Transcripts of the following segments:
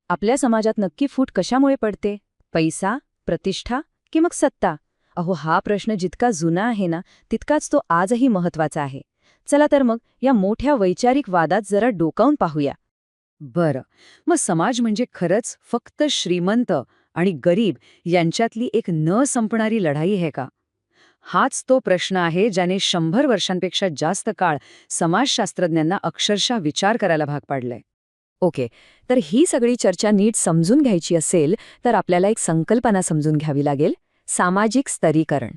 आपल्या समाजात नक्की फूट कशामुळे पडते? पैसा, प्रतिष्ठा की मग सत्ता? अहो, हा प्रश्न जितका जुना आहे ना, तितकाच तो आजही महत्वाचा आहे. चला तर मग या मोठ्या वैचारिक वादात जरा डोकावून पाहूया. बरं, मग समाज म्हणजे खरंच फक्त श्रीमंत आणि गरीब यांच्यातली एक न संपणारी लढाई आहे का? हाच तो प्रश्न आहे ज्याने 100 वर्षांपेक्षा जास्त काळ समाजशास्त्रज्ञांना अक्षरशः विचार करायला भाग पाडलंय. ओके, तर ही सगळी चर्चा नीट समजून घ्यायची असेल तर आपल्याला एक संकल्पना समजून घ्यावी लागेल, सामाजिक स्तरीकरण.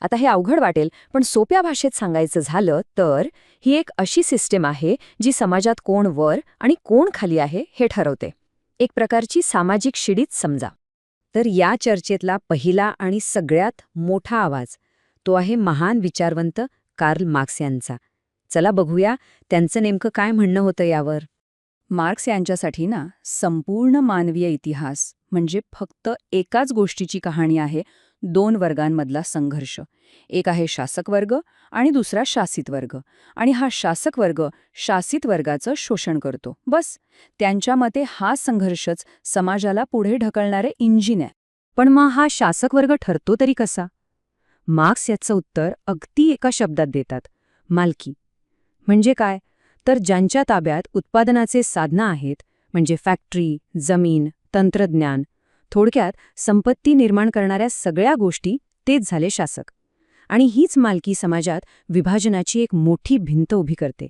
आता हे अवघड वाटेल, पण सोप्या भाषेत सांगायचं झालं तर ही एक अशी सिस्टीम आहे जी समाजात कोण वर आणि कोण खाली आहे हे ठरवते. एक प्रकारची सामाजिक शिडीच समजा. तर या चर्चेतला पहिला आणि सगळ्यात मोठा आवाज तो आहे महान विचारवंत कार्ल मार्क्स यांचा. चला बघूया त्यांचं नेमकं काय म्हणणं होतं यावर. मार्क्स यांच्यासाठी ना संपूर्ण मानवीय इतिहास म्हणजे फक्त एकाच गोष्टीची कहाणी आहे, 2 वर्गांमधला संघर्ष. एक आहे शासक वर्ग आणि दुसरा शासित वर्ग. आणि हा शासक वर्ग शासित वर्गाचं शोषण करतो. बस, त्यांच्या मते हा संघर्षच समाजाला पुढे ढकलणारे इंजिन आहे. पण मग हा शासक वर्ग ठरतो तरी कसा? मार्क्स याचं उत्तर अगदी एका शब्दात देतात, मालकी. म्हणजे काय? तर ज्यांच्या ताब्यात उत्पादनाचे साधनं आहेत, म्हणजे फॅक्टरी, जमीन, तंत्रज्ञान, थोडक्यात संपत्ती निर्माण करणाऱ्या सगळ्या गोष्टी, तेच झाले शासक. आणि हीच मालकी समाजात विभाजनाची एक मोठी भिंत उभी करते.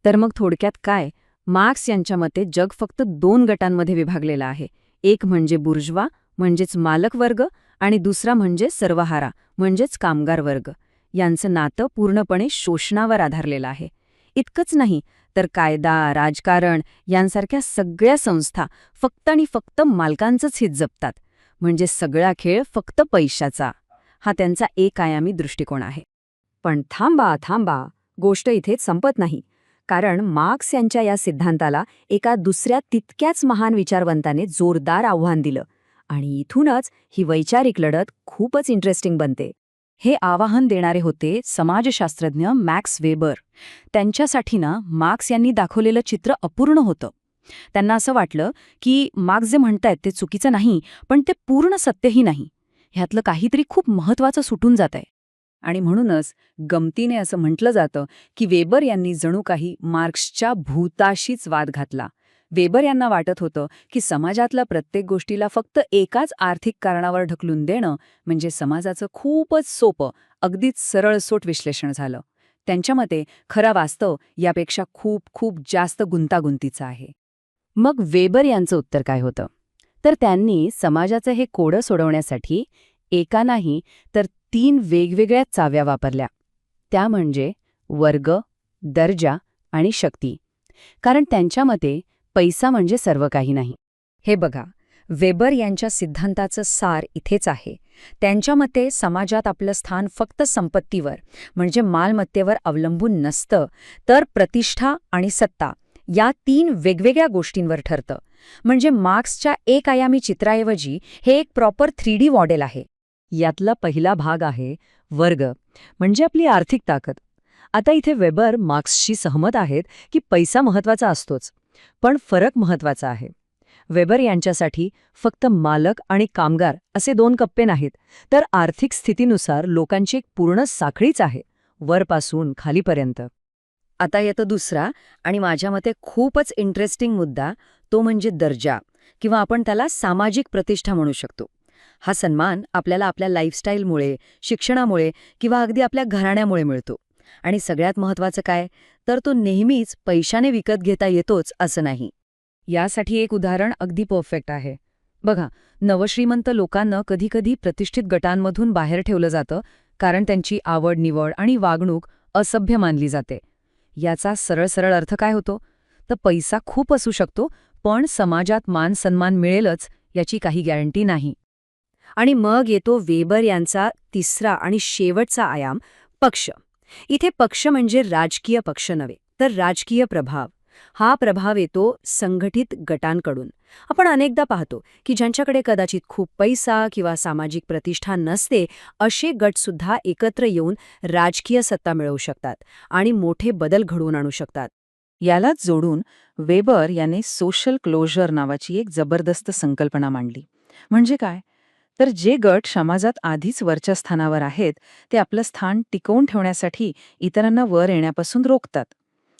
तर मग थोडक्यात काय? मार्क्स यांच्या मते जग फक्त 2 गटांमध्ये विभागलेलं आहे. एक म्हणजे बुर्जवा, म्हणजेच मालक वर्ग, आणि दुसरा म्हणजे सर्वहारा, म्हणजेच कामगार वर्ग. यांचं नातं पूर्णपणे शोषणावर आधारलेलं आहे. इतकंच नाही तर कायदा, राजकारण यांसारख्या सगळ्या संस्था फक्त आणि फक्त मालकांचंच हित जपतात. म्हणजे सगळा खेळ फक्त पैशाचा. हा त्यांचा एकआयामी दृष्टिकोन आहे. पण थांबा, गोष्ट इथेच संपत नाही. कारण मार्क्स यांच्या या सिद्धांताला एका दुसऱ्या तितक्याच महान विचारवंताने जोरदार आव्हान दिलं. आणि इथूनच ही वैचारिक लढत खूपच इंटरेस्टिंग बनते. हे आवाहन देणारे होते समाजशास्त्रज्ञ मॅक्स वेबर. त्यांच्यासाठी ना मार्क्स यांनी दाखवलेलं चित्र अपूर्ण होतं. त्यांना असं वाटलं की मार्क्स जे म्हणतायत ते चुकीचं नाही, पण ते पूर्ण सत्यही नाही. ह्यातलं काहीतरी खूप महत्त्वाचं सुटून जात आहे. आणि म्हणूनच गमतीने असं म्हटलं जातं की वेबर यांनी जणू काही मार्क्सच्या भूताशीच वाद घातला. वेबर यांना वाटत होतं की समाजातल्या प्रत्येक गोष्टीला फक्त एकाच आर्थिक कारणावर ढकलून देणं म्हणजे समाजाचं खूपच सोपं, अगदीच सरळसोट विश्लेषण झालं. त्यांच्या मते खरं वास्तव यापेक्षा खूप खूप जास्त गुंतागुंतीचं आहे. मग वेबर यांचं उत्तर काय होतं? तर त्यांनी समाजाचं हे कोडं सोडवण्यासाठी एका नाही तर 3 वेगवेगळ्या चाव्या वापरल्या. त्या म्हणजे वर्ग, दर्जा आणि शक्ती. कारण त्यांच्या मते पैसा म्हणजे सर्व काही नाही. हे बघा, वेबर यांच्या सिद्धांताचं सार इथेच आहे. त्यांच्या मते समाजात आपलं स्थान फक्त संपत्तीवर म्हणजे मालमत्तेवर अवलंबून नसतं, तर प्रतिष्ठा आणि सत्ता या 3 वेगवेगळ्या गोष्टींवर ठरतं. म्हणजे मार्क्सच्या एकआयामी चित्राऐवजी हे एक प्रॉपर 3D मॉडेल आहे. यातला पहिला भाग आहे वर्ग, म्हणजे आपली आर्थिक ताकद. आता इथे वेबर मार्क्सशी सहमत आहेत की पैसा महत्वाचा असतोच, पण फरक महत्वाचा आहे. वेबर यांच्यासाठी फक्त मालक आणि कामगार असे 2 कप्पे नाहीत, तर आर्थिक स्थितीनुसार लोकांची एक पूर्ण साखळीच आहे, वरपासून खालीपर्यंत. आता येतो दुसरा आणि माझ्या मते खूपच इंटरेस्टिंग मुद्दा, तो म्हणजे दर्जा, किंवा आपण त्याला सामाजिक प्रतिष्ठा म्हणू शकतो. हा सन्मान आपल्याला आपल्या लाईफस्टाईलमुळे, शिक्षणामुळे किंवा अगदी आपल्या घराण्यामुळे मिळतो. आणि सगळ्यात महत्त्वाचं काय, तर तो नेहमीच पैशाने विकत घेता येतोच असं नाही. यासाठी एक उदाहरण अगदी परफेक्ट आहे. बघा, नवश्रीमंत लोकांना कधीकधी प्रतिष्ठित गटांमधून बाहेर ठेवलं जातं कारण त्यांची आवड निवड आणि वागणूक असभ्य मानली जाते. याचा सरळ अर्थ काय होतो? तर पैसा खूप असू शकतो, पण समाजात मान सन्मान मिळेलच याची काही गॅरंटी नाही. आणि मग येतो वेबर यांचा तिसरा आणि शेवटचा आयाम, पक्ष. इथे पक्ष म्हणजे राजकीय पक्ष नव्हे, तर राजकीय प्रभाव. हा प्रभाव येतो संघटित गटांकडून. आपण अनेकदा पाहतो की ज्यांच्याकडे कदाचित खूप पैसा किंवा सामाजिक प्रतिष्ठा नसते, असे गटसुद्धा एकत्र येऊन राजकीय सत्ता मिळवू शकतात आणि मोठे बदल घडवून आणू शकतात. यालाच जोडून वेबर याने सोशल क्लोजर नावाची एक जबरदस्त संकल्पना मांडली. म्हणजे काय? तर जे गट समाजात आधीच वरच्या स्थानावर आहेत ते आपलं स्थान टिकवून ठेवण्यासाठी इतरांना वर येण्यापासून रोखतात.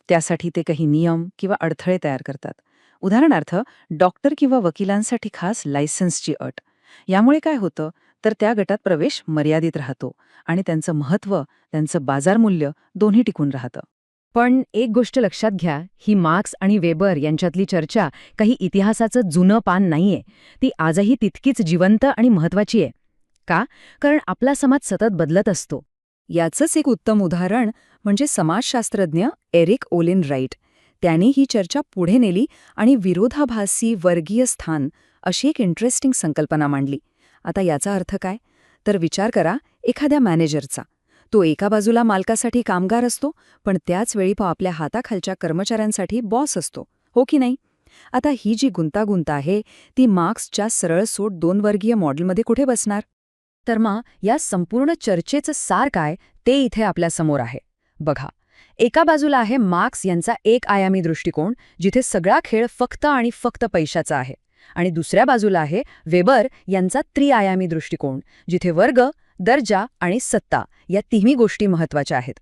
त्यासाठी ते काही नियम किंवा अडथळे तयार करतात. उदाहरणार्थ, डॉक्टर किंवा वकिलांसाठी खास लायसन्सची अट. यामुळे काय होतं तर त्या गटात प्रवेश मर्यादित राहतो आणि त्यांचं महत्त्व, त्यांचं बाजारमूल्य दोन्ही टिकून राहतं. पण एक गोष्ट लक्षात घ्या, ही मार्क्स आणि वेबर यांच्यातली चर्चा काही इतिहासाचं जुनं पान नाहीये. ती आजही तितकीच जिवंत आणि महत्वाची आहे. का? कारण आपला समाज सतत बदलत असतो. याचंच एक उत्तम उदाहरण म्हणजे समाजशास्त्रज्ञ एरिक ओलिन राईट. त्याने ही चर्चा पुढे नेली आणि विरोधाभासी वर्गीय स्थान अशी एक इंटरेस्टिंग संकल्पना मांडली. आता याचा अर्थ काय? तर विचार करा एखाद्या मॅनेजरचा. तो एका बाजूला मालकासाठी कामगार असतो, पण त्याच वेळी आपल्या हाताखालच्या कर्मचाऱ्यांसाठी बॉस असतो, हो की नाही? आता ही जी गुंतागुंत आहे ती मार्क्सच्या सरळसोट 2 वर्गीय मॉडेलमध्ये कुठे बसणार? तर मग या संपूर्ण चर्चेचं सार काय ते इथे आपल्या समोर आहे. बघा, एका बाजूला आहे मार्क्स यांचा एक आयामी दृष्टिकोन, जिथे सगळा खेळ फक्त आणि फक्त पैशाचा आहे. आणि दुसऱ्या बाजूला आहे वेबर यांचा त्रिआयामी दृष्टिकोन, जिथे वर्ग, दर्जा आणि सत्ता या तिन्ही गोष्टी महत्वाच्या आहेत.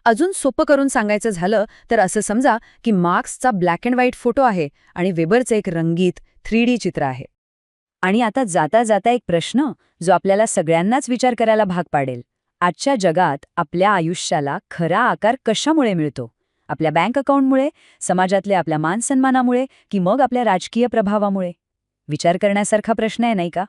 अजून सोपं करून सांगायचं झालं तर असं समजा की मार्क्सचा ब्लॅक अँड व्हाईट फोटो आहे आणि वेबरचं एक रंगीत 3D चित्र आहे. आणि आता जाता जाता एक प्रश्न जो आपल्याला सगळ्यांनाच विचार करायला भाग पाडेल. आजच्या जगात आपल्या आयुष्याला खरा आकार कशामुळे मिळतो? आपल्या बँक अकाउंटमुळे, समाजातल्या आपल्या मानसन्मानामुळे की मग आपल्या राजकीय प्रभावामुळे? विचार करण्यासारखा प्रश्न आहे, नाही का?